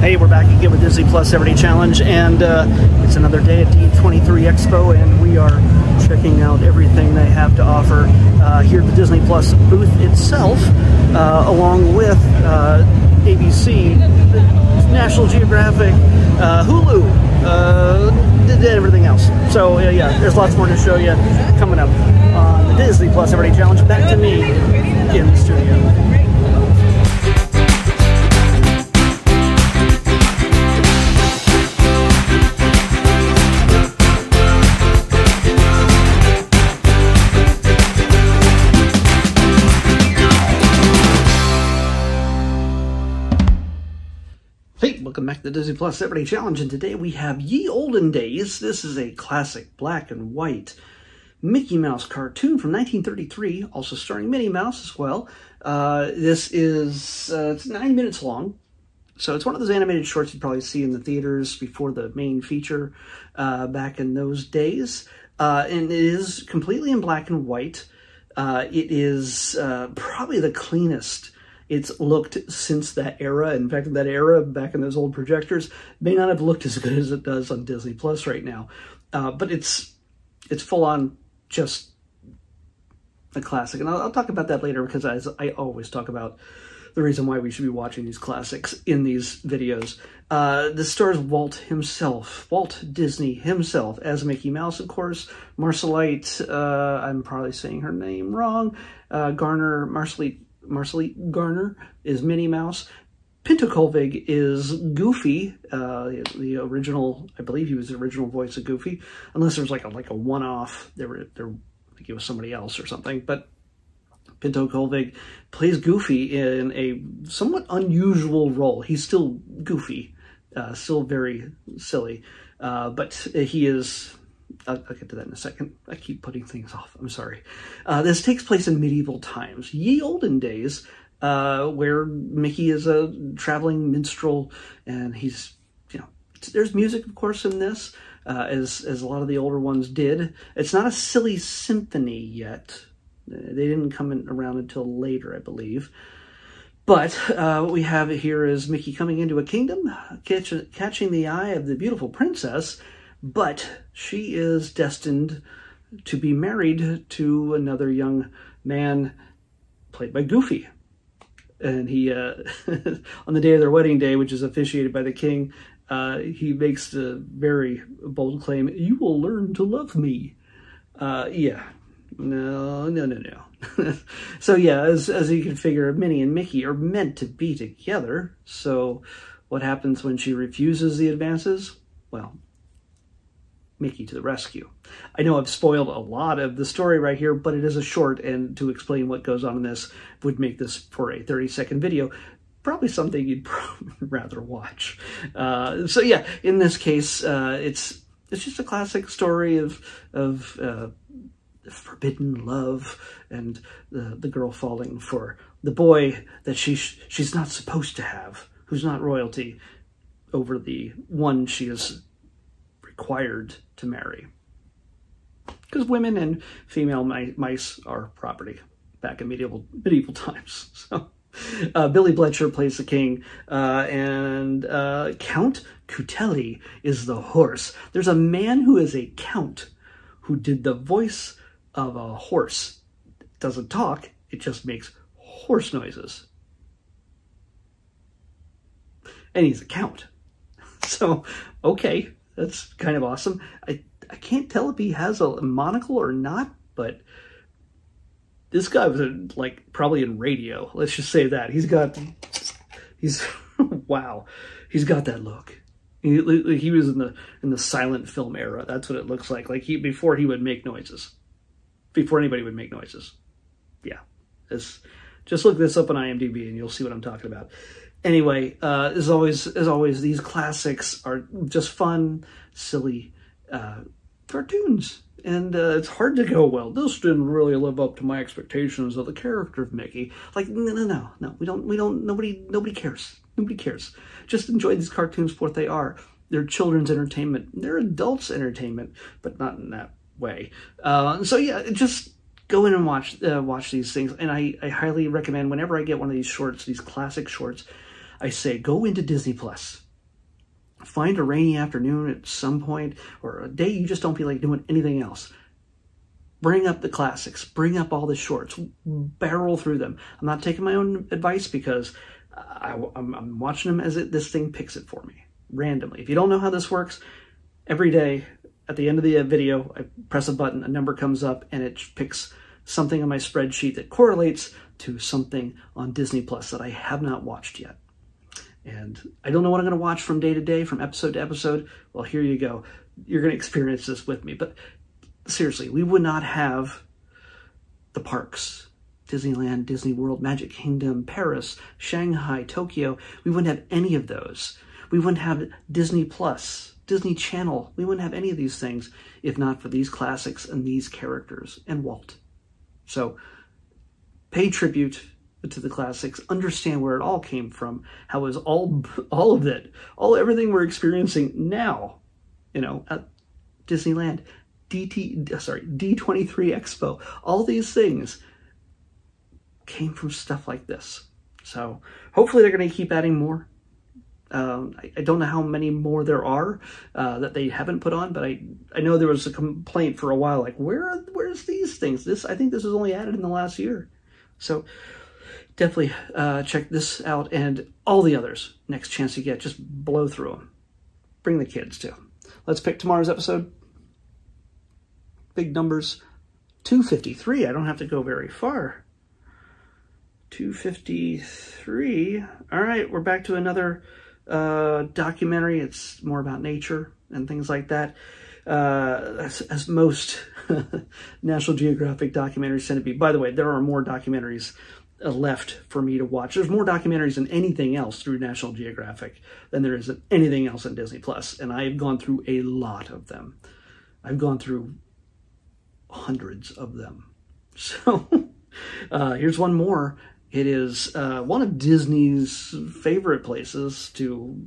Hey, we're back again with Disney Plus Everyday Challenge, and it's another day at D23 Expo, and we are checking out everything they have to offer here at the Disney Plus booth itself, along with ABC, National Geographic, Hulu, and everything else. So yeah, there's lots more to show you coming up on the Disney Plus Everyday Challenge. Back to me in the studio. Hey, welcome back to the Disney Plus Everyday Challenge, and today we have Ye Olden Days. This is a classic black and white Mickey Mouse cartoon from 1933, also starring Minnie Mouse as well. This is it's 9 minutes long, so it's one of those animated shorts you'd probably see in the theaters before the main feature back in those days. And it is completely in black and white. It is probably the cleanest it's looked since that era. In fact, that era, back in those old projectors, may not have looked as good as it does on Disney Plus right now. But it's full on just a classic. And I'll talk about that later, because as I always talk about the reason why we should be watching these classics in these videos. This stars Walt himself, Walt Disney himself, as Mickey Mouse, of course. Marcelite, I'm probably saying her name wrong, Marcelite Garner is Minnie Mouse. Pinto Colvig is Goofy, the original. I believe he was the original voice of Goofy, unless there was like a one-off. Like it was somebody else or something. But Pinto Colvig plays Goofy in a somewhat unusual role. He's still Goofy, still very silly, but he is. I'll get to that in a second. I keep putting things off. I'm sorry. This takes place in medieval times, Ye Olden Days, where Mickey is a traveling minstrel, and he's, there's music, of course, in this, as a lot of the older ones did. It's not a silly symphony yet. They didn't come around until later, I believe. But what we have here is Mickey coming into a kingdom, catching the eye of the beautiful princess, but she is destined to be married to another young man played by Goofy. And he, on the day of their wedding day, which is officiated by the king, he makes the very bold claim, "You will learn to love me." Yeah. No. So yeah, as you can figure, Minnie and Mickey are meant to be together. So what happens when she refuses the advances? Well, Mickey to the rescue. I know I've spoiled a lot of the story right here, but it is a short, and to explain what goes on in this would make this for a 30-second video probably something you'd rather watch. So yeah, in this case, it's just a classic story of forbidden love, and the girl falling for the boy that she's not supposed to have, who's not royalty, over the one she is required to marry. Because women and female mice are property back in medieval times. So Billy Bletcher plays the king, and Count Cutelli is the horse. There's a man who is a count who did the voice of a horse. It doesn't talk, it just makes horse noises. And he's a count. So, okay, that's kind of awesome. I can't tell if he has a monocle or not, but this guy was probably in radio. Let's just say that. He's wow. He's got that look. He was in the silent film era. That's what it looks like. Before he would make noises. Before anybody would make noises. Yeah. Just look this up on IMDb and you'll see what I'm talking about. Anyway, as always, these classics are just fun, silly cartoons. And it's hard to go, well, this didn't really live up to my expectations of the character of Mickey. No, nobody cares. Nobody cares. Just enjoy these cartoons for what they are. They're children's entertainment. They're adults' entertainment, but not in that way. So yeah, just go in and watch these things. And I highly recommend, whenever I get one of these shorts, these classic shorts, I say, go into Disney Plus. Find a rainy afternoon at some point, or a day you just don't feel like doing anything else. Bring up the classics. Bring up all the shorts. Barrel through them. I'm not taking my own advice because I'm watching them as this thing picks it for me randomly. If you don't know how this works, every day at the end of the video, I press a button, a number comes up, and it picks something on my spreadsheet that correlates to something on Disney Plus that I have not watched yet. And I don't know what I'm going to watch from day to day, from episode to episode. Well, here you go. You're going to experience this with me. But seriously, we would not have the parks, Disneyland, Disney World, Magic Kingdom, Paris, Shanghai, Tokyo. We wouldn't have any of those. We wouldn't have Disney Plus, Disney Channel. We wouldn't have any of these things if not for these classics and these characters and Walt. So pay tribute to the classics, understand where it all came from, how it was all of it, everything we're experiencing now, at Disneyland, D23 Expo, all these things came from stuff like this. So hopefully they're going to keep adding more. I don't know how many more there are that they haven't put on, but I know there was a complaint for a while, like, where's these things? I think this was only added in the last year. So definitely check this out and all the others. Next chance you get, just blow through them. Bring the kids too. Let's pick tomorrow's episode. Big numbers. 253. I don't have to go very far. 253. All right, we're back to another documentary. It's more about nature and things like that. As most National Geographic documentaries tend to be. By the way, there are more documentaries left for me to watch. There's more documentaries than anything else through National Geographic than there is anything else on Disney Plus, and I've gone through a lot of them. I've gone through hundreds of them. So here's one more. It is one of Disney's favorite places to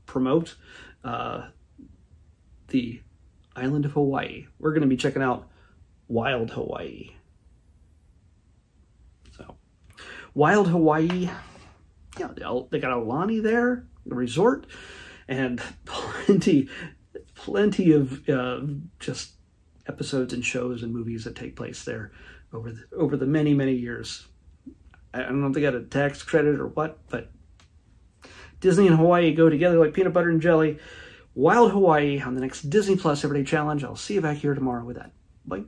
promote the island of Hawaii. We're going to be checking out Wild Hawaii. So, Wild Hawaii, yeah, they got Aulani there, the resort, and plenty of just episodes and shows and movies that take place there over the many, many years. I don't know if they got a tax credit or what, but Disney and Hawaii go together like peanut butter and jelly. Wild Hawaii on the next Disney Plus Everyday Challenge. I'll see you back here tomorrow with that. Bye.